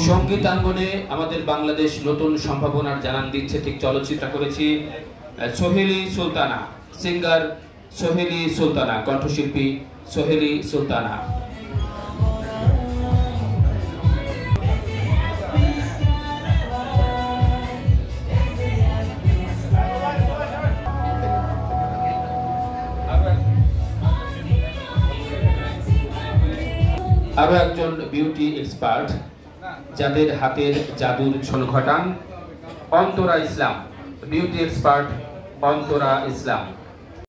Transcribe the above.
সঙ্গীতাঙ্গনে আমাদের বাংলাদেশ নতুন সম্ভাবনার জানান দিচ্ছে। ঠিক চলচ্চিত্র করেছি সোহেলি সুলতানা, সিঙ্গার সোহেলি সুলতানা, কণ্ঠশিল্পী সোহেলি সুলতানা। আরো একজন বিউটি এক্সপার্ট যাদের হাতের জাদুর ছোল ঘটান, অন্তরা ইসলাম, বিউটি এক্সপার্ট অন্তরা ইসলাম।